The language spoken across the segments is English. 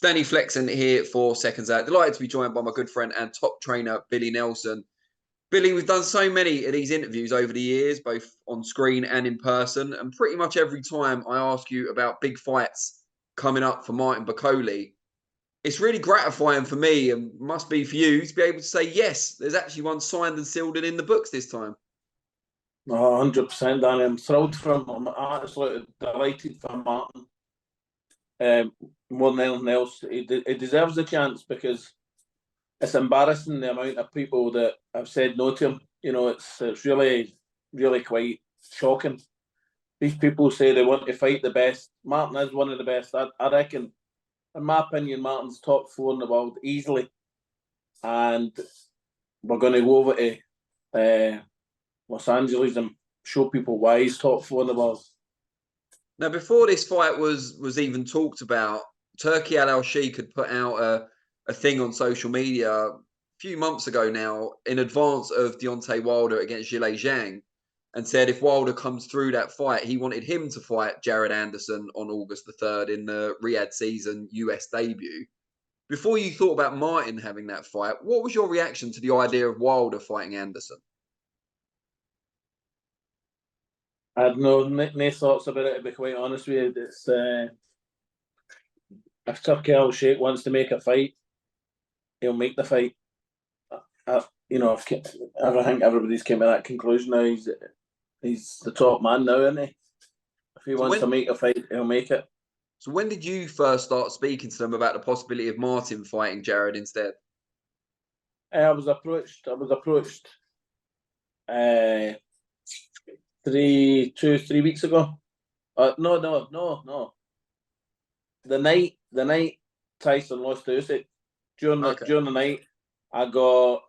Danny Flexen here for Seconds Out. Delighted to be joined by my good friend and top trainer, Billy Nelson. Billy, we've done so many of these interviews over the years, both on screen and in person. And pretty much every time I ask you about big fights coming up for Martin Bakole, it's really gratifying for me and must be for you to be able to say, yes, there's actually one signed and sealed and in the books this time. Oh, 100%, Danny. I'm thrilled for him. I'm absolutely delighted for Martin. More than anything else, he deserves a chance because it's embarrassing the amount of people that have said no to him. You know, it's really, really quite shocking. These people say they want to fight the best. Martin is one of the best. I reckon, in my opinion, Martin's top 4 in the world easily. And we're going to go over to Los Angeles and show people why he's top 4 in the world. Now, before this fight was even talked about, Turki Al-Sheikh had put out a thing on social media a few months ago now in advance of Deontay Wilder against Zhilei Zhang and said if Wilder comes through that fight, he wanted him to fight Jared Anderson on August the 3rd in the Riyadh season US debut. Before you thought about Martin having that fight, what was your reaction to the idea of Wilder fighting Anderson? I had no thoughts about it, to be quite honest with you. It's, if Turki Al-Sheikh wants to make a fight, he'll make the fight. I think everybody's came to that conclusion now. He's the top man now, isn't he? If he wants to make a fight, he'll make it. So when did you first start speaking to them about the possibility of Martin fighting Jared instead? I was approached 3 weeks ago. No. The night Tyson lost to Usyk, during the night, I got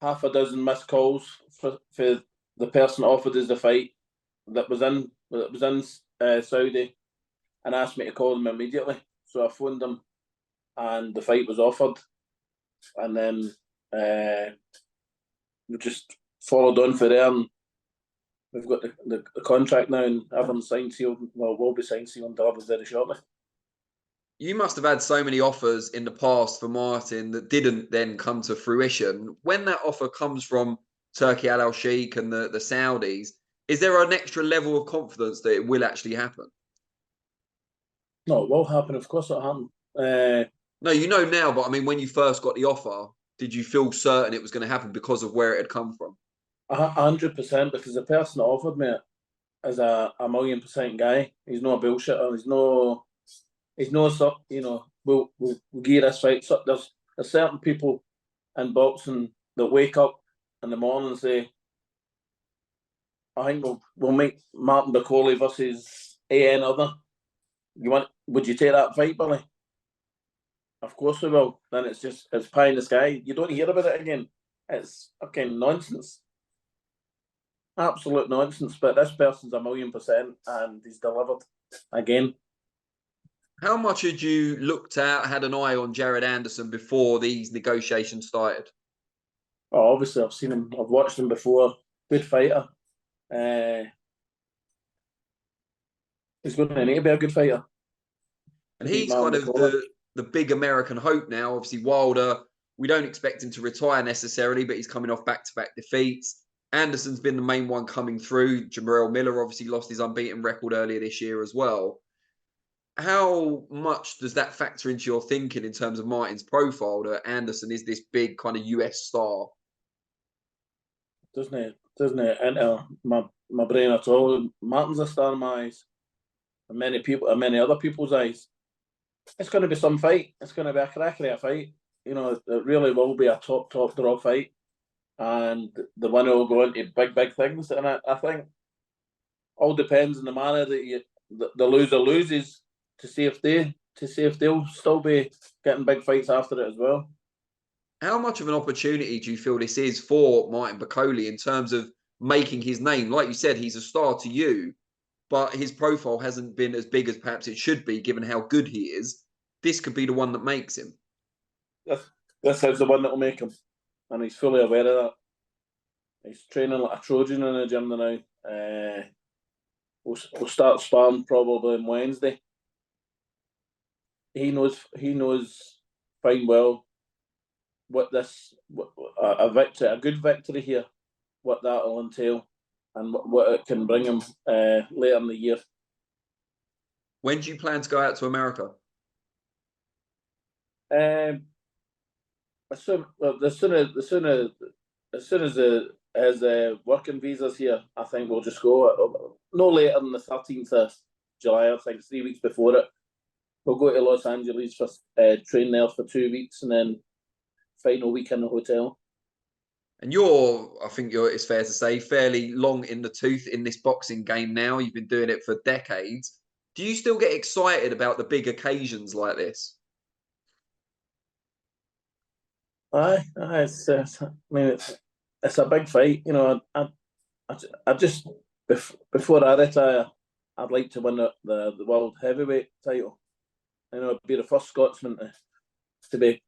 half a dozen missed calls for the person that offered us the fight that was in Saudi, and asked me to call them immediately. So I phoned them, and the fight was offered, and then we just followed on for there. And we've got the contract now, and everyone's signed, sealed. Well, will be signed, sealed, and delivered very shortly. You must have had so many offers in the past for Martin that didn't then come to fruition. When that offer comes from Turki Al-Sheikh and the Saudis, is there an extra level of confidence that it will actually happen? No, it will happen. Of course it'll happen. No, you know now, but I mean, when you first got the offer, did you feel certain it was going to happen because of where it had come from? 100%, because the person that offered me it is a 1,000,000% guy. He's not a bullshitter. He's no we'll give you this fight. So there's certain people in boxing that wake up in the morning and say, I think we'll make Martin Bakole versus AN other. Would you take that fight, Billy? Of course we will. Then it's pie in the sky. You don't hear about it again. It's fucking nonsense. Absolute nonsense. But this person's 1,000,000%, and he's delivered again. How much had you looked at, had an eye on Jared Anderson before these negotiations started? Oh, obviously, I've seen him. I've watched him before. Good fighter. He's going to need to be a good fighter. And he's kind of the big American hope now. Obviously, Wilder, we don't expect him to retire necessarily, but he's coming off back-to-back defeats. Anderson's been the main one coming through. Jamorell Miller obviously lost his unbeaten record earlier this year as well. How much does that factor into your thinking in terms of Martin's profile that Anderson is this big kind of US star? Doesn't it enter my brain at all? Martin's a star in my eyes, and many other people's eyes. It's going to be some fight. It's going to be a cracker of a fight. You know, it really will be a top draw fight, and the winner will go into big things. And I think all depends on the manner that the loser loses to see if they'll still be getting big fights after it as well. How much of an opportunity do you feel this is for Martin Bakole in terms of making his name? Like you said, he's a star to you, but his profile hasn't been as big as perhaps it should be, given how good he is. This could be the one that makes him. This is the one that will make him, and he's fully aware of that. He's training like a Trojan in the gym now. We'll start sparring probably on Wednesday. he knows fine well what a victory, a good victory here, what that will entail, and what it can bring him later in the year. When do you plan to go out to America? As soon as the working visa's here, I think we'll just go. No later than the 13th of July. I think 3 weeks before it. We'll go to Los Angeles for train there for 2 weeks, and then final week in the hotel. And I think it's fair to say, fairly long in the tooth in this boxing game now. You've been doing it for decades. Do you still get excited about the big occasions like this? Aye. It's it's a big fight. You know, I just before I retire, I'd like to win the world heavyweight title. You know, be the first Scotsman to be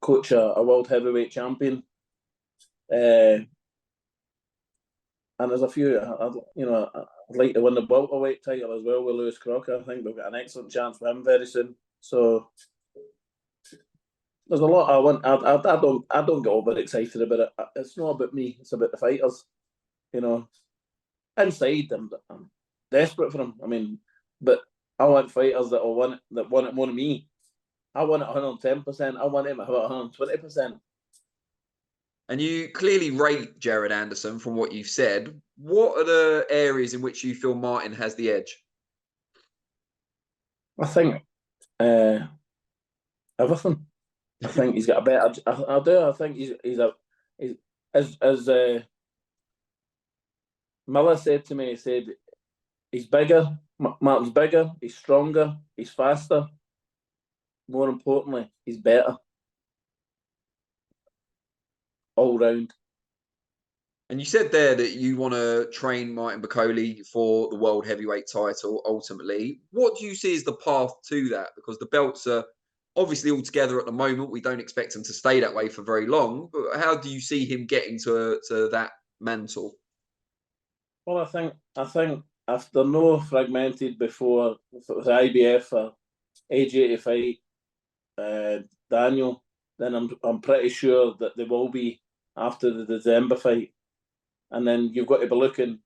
coach a world heavyweight champion. And there's a few. I'd like to win the welterweight title as well with Lewis Crocker. I think we've got an excellent chance for him very soon. So there's a lot I want. I don't get over excited about it. It's not about me. It's about the fighters. You know, inside I'm desperate for them. I mean, but I want fighters that want it more than me. I want it 110%. I want him at 120%. And you clearly rate Jared Anderson from what you've said. What are the areas in which you feel Martin has the edge? I think everything. I think he's got a better. I do. I think he's as Miller said to me. He said he's bigger. Martin's bigger. He's stronger. He's faster. More importantly, he's better all round. And you said there that you want to train Martin Bakole for the world heavyweight title ultimately. What do you see as the path to that? Because the belts are obviously all together at the moment. We don't expect him to stay that way for very long. But how do you see him getting to that mantle? Well, I think if they're no fragmented before, if it was IBF or AJ fight Daniel, then I'm pretty sure that they will be after the December fight. And then you've got to be looking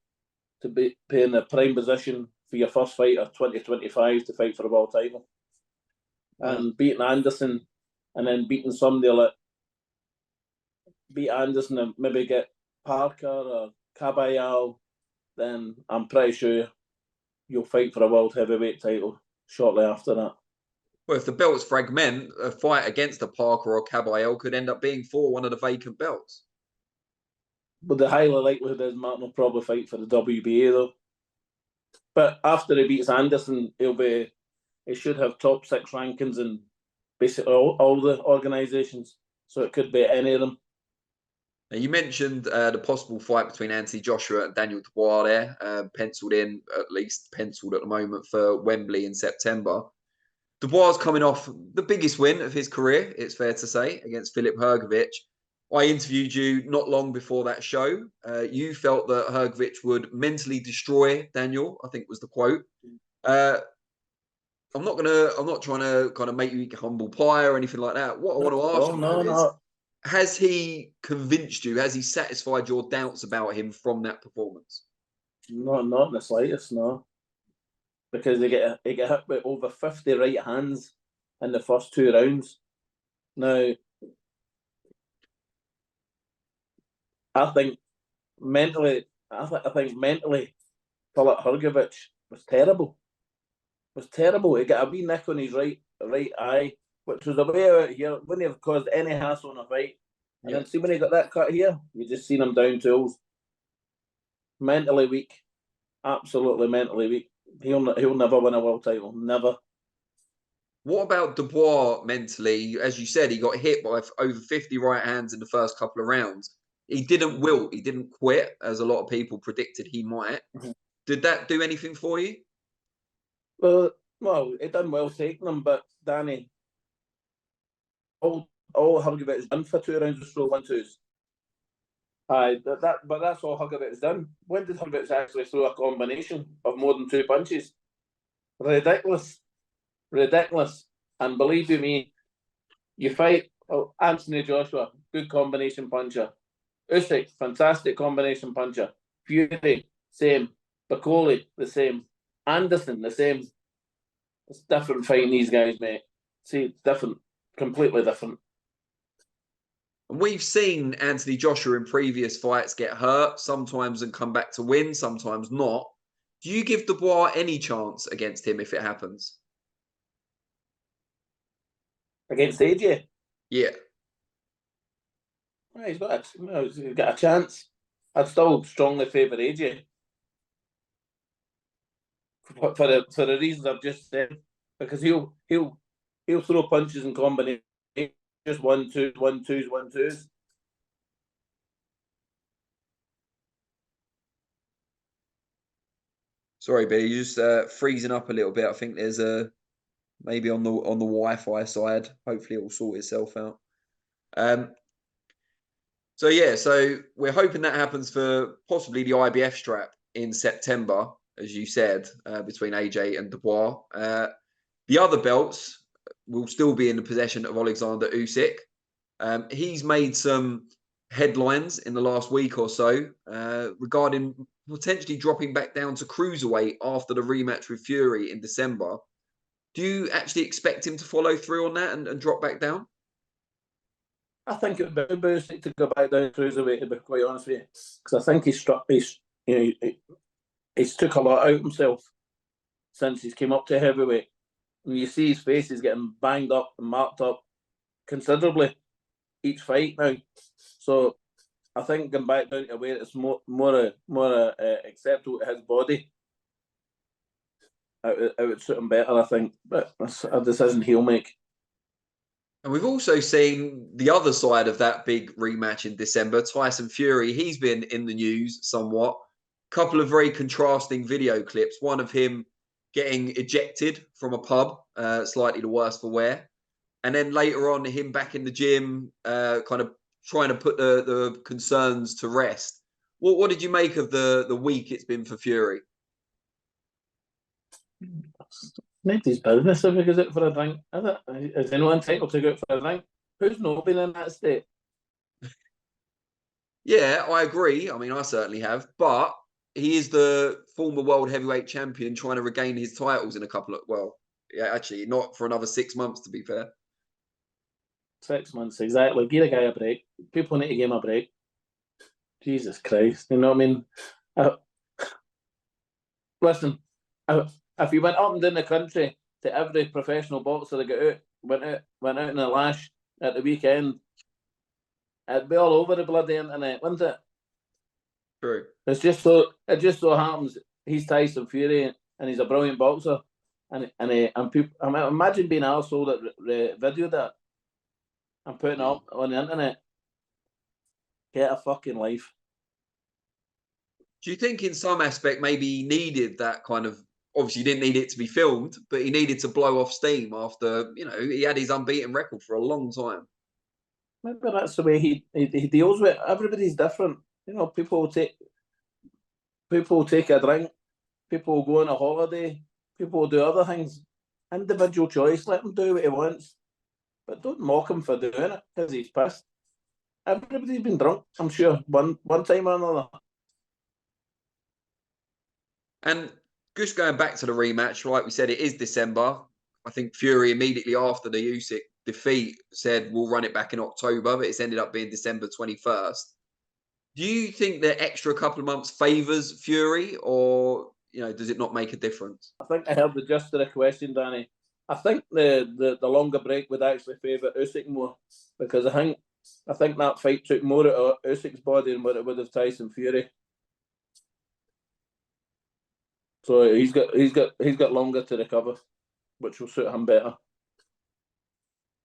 to be in a prime position for your first fight of 2025 to fight for a world title. And beating Anderson and then beating somebody like beat Anderson and maybe get Parker or Caballero, then I'm pretty sure you'll fight for a world heavyweight title shortly after that. Well, if the belts fragment, a fight against a Parker or Caballero could end up being for one of the vacant belts. But the highly likelihood is Martin will probably fight for the WBA though. But after he beats Anderson, he should have top 6 rankings in basically all the organisations. So it could be any of them. Now, you mentioned the possible fight between Anthony Joshua and Daniel Dubois there, penciled at the moment for Wembley in September. Dubois coming off the biggest win of his career, it's fair to say, against Filip Hrgović. I interviewed you not long before that show. You felt that Hrgović would mentally destroy Daniel, I think was the quote. I'm not trying to kind of make you eat humble pie or anything like that. What I want to ask is, has he convinced you? Has he satisfied your doubts about him from that performance? Not in the slightest, no. Because they get hit with over 50 right hands in the first 2 rounds. Now, I think mentally, Filip Hrgović was terrible. He got a wee nick on his right eye, which was a way out here. Wouldn't have caused any hassle in a fight. And then see when he got that cut here, you just seen him down tools. Mentally weak, absolutely mentally weak. He'll never win a world title, never. What about Dubois mentally? As you said, he got hit by over 50 right hands in the first couple of rounds. He didn't wilt. He didn't quit, as a lot of people predicted he might. Mm-hmm. Did that do anything for you? Well, it done well taking him, but Danny, all Hrgovic's done for 2 rounds of slow 1-2s. Aye, but that's all Hrgovic's done. When did Hrgović actually throw a combination of more than 2 punches? Ridiculous. ridiculous. And believe you me, you fight Anthony Joshua, good combination puncher. Usyk, fantastic combination puncher. Fury, same. Bakole, the same. Anderson, the same. It's different fighting these guys, mate. See, different, completely different. And we've seen Anthony Joshua in previous fights get hurt sometimes and come back to win, sometimes not. Do you give Dubois any chance against him if it happens? Against AJ? Yeah. Well, he's got a chance. I'd still strongly favour AJ. For the reasons I've just said. Because he'll throw punches and combinations. Just 1-2, 1-2s, 1-2s. Sorry, Billy, you're just freezing up a little bit. I think there's maybe on the Wi-Fi side. Hopefully, it will sort itself out. So yeah, so we're hoping that happens for possibly the IBF strap in September, as you said, between AJ and Dubois. The other belts will still be in the possession of Alexander Usyk. He's made some headlines in the last week or so regarding potentially dropping back down to cruiserweight after the rematch with Fury in December. Do you actually expect him to follow through on that and drop back down? I think it would be Usyk to go back down cruiserweight, to be quite honest with you, because I think he's took a lot out of himself since he's came up to heavyweight. And you see his face is getting banged up and marked up considerably each fight now. So I think going back down to where it's more acceptable to his body, it would suit him better, I think. But that's a decision he'll make. And we've also seen the other side of that big rematch in December, Tyson Fury. He's been in the news somewhat. A couple of very contrasting video clips. One of him getting ejected from a pub, slightly the worse for wear. And then later on, him back in the gym, kind of trying to put the concerns to rest. What did you make of the week it's been for Fury? Nobody's business if he goes out for a drink, is it? Is anyone entitled to go out for a drink? Who's not been in that state? Yeah, I agree. I mean, I certainly have. But he is the former world heavyweight champion trying to regain his titles in a couple of, well, yeah, actually, not for another 6 months, to be fair. 6 months, exactly. Give a guy a break. People need to give him a break. Jesus Christ. You know what I mean? Listen, if you went up and down the country to every professional boxer that got out, went out in a lash at the weekend, it'd be all over the bloody internet, wouldn't it? True. It just so happens he's Tyson Fury and he's a brilliant boxer, and people. I mean, imagine being an arsehole that videoed that and putting it up on the internet. Get a fucking life. Do you think in some aspect maybe he needed that kind of, obviously he didn't need it to be filmed, but he needed to blow off steam after, he had his unbeaten record for a long time? Maybe that's the way he deals with it. Everybody's different. People will take a drink, people will go on a holiday, people will do other things. Individual choice, let him do what he wants. But don't mock him for doing it because he's pissed. Everybody's been drunk, I'm sure, one time or another. And just going back to the rematch, like we said, it is December. I think Fury immediately after the Usyk defeat said we'll run it back in October, but it's ended up being December 21st. Do you think the extra couple of months favours Fury, or does it not make a difference? I think I heard the gist of the question, Danny. I think the longer break would actually favour Usyk more, because I think that fight took more out of Usyk's body than what it would have Tyson Fury. So he's got longer to recover, which will suit him better.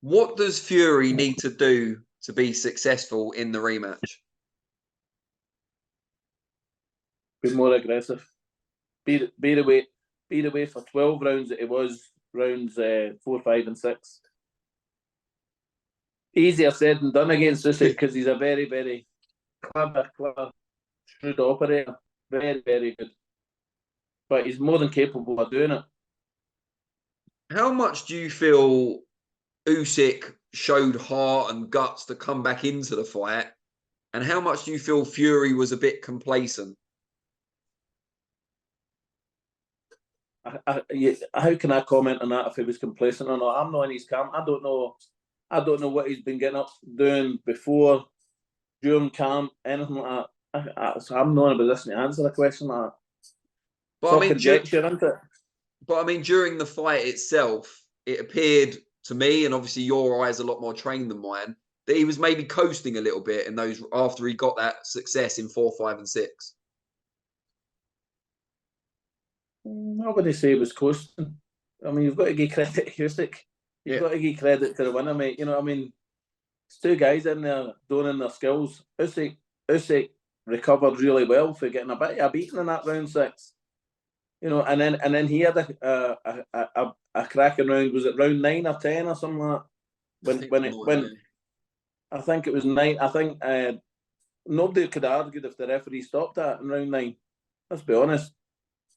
What does Fury need to do to be successful in the rematch? Be more aggressive. Be the way for 12 rounds that it was rounds 4, 5, and 6. Easier said than done against Usyk because he's a very, very clever, shrewd operator. Very, very good. But he's more than capable of doing it. How much do you feel Usyk showed heart and guts to come back into the fight? And how much do you feel Fury was a bit complacent? How can I comment on that if he was complacent or not? I'm not in his camp. I don't know. I don't know what he's been getting up doing before, during camp, anything like that. So I'm not in a position to answer a question like that. It's But all I mean, conjecture, isn't it? during the fight itself, it appeared to me, and obviously your eyes a lot more trained than mine, that he was maybe coasting a little bit in those after he got that success in 4, 5, and 6. Nobody say he was coasting. I mean, you've got to give credit to Usyk. You've got to give credit to the winner, mate. You know what I mean? It's two guys in there doing their skills. Usyk recovered really well for getting a bit of a beating in that round 6. You know, and then he had a cracking round. Was it round 9 or 10 or something like that? When I think it was 9. I think nobody could have argued if the referee stopped that in round 9. Let's be honest.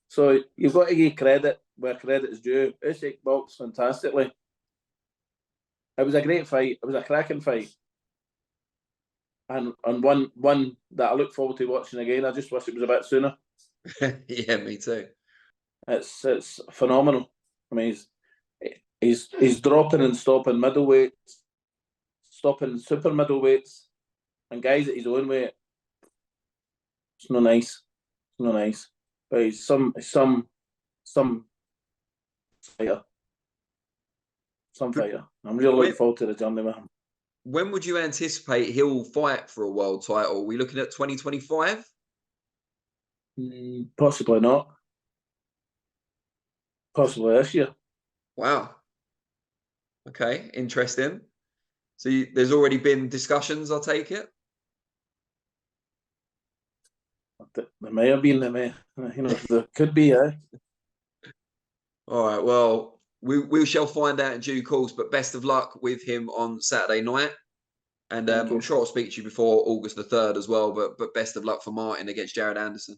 So you've got to give credit where credit is due. Usyk boxed fantastically. It was a great fight. It was a cracking fight, and one that I look forward to watching again. I just wish it was a bit sooner. Yeah, me too. It's phenomenal. I mean, he's dropping and stopping middleweights, stopping super middleweights, and guys at his own weight. It's not nice. It's not nice. But he's some fighter. Some fighter. I'm really looking forward to the journey with him. When would you anticipate he'll fight for a world title? Are we looking at 2025? Possibly not. Possibly this year. Wow. Okay, interesting. So there's already been discussions, I'll take it? There may have been, there could be, eh? All right, well, we shall find out in due course, but best of luck with him on Saturday night. And I'm sure I'll speak to you before August the 3rd as well, but best of luck for Martin against Jared Anderson.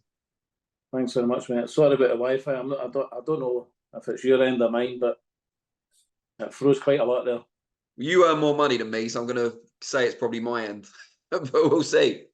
Thanks very much, mate. Sorry about the Wi-Fi. I don't know if it's your end or mine, but it froze quite a lot there. You earn more money than me, so I'm going to say it's probably my end, but we'll see.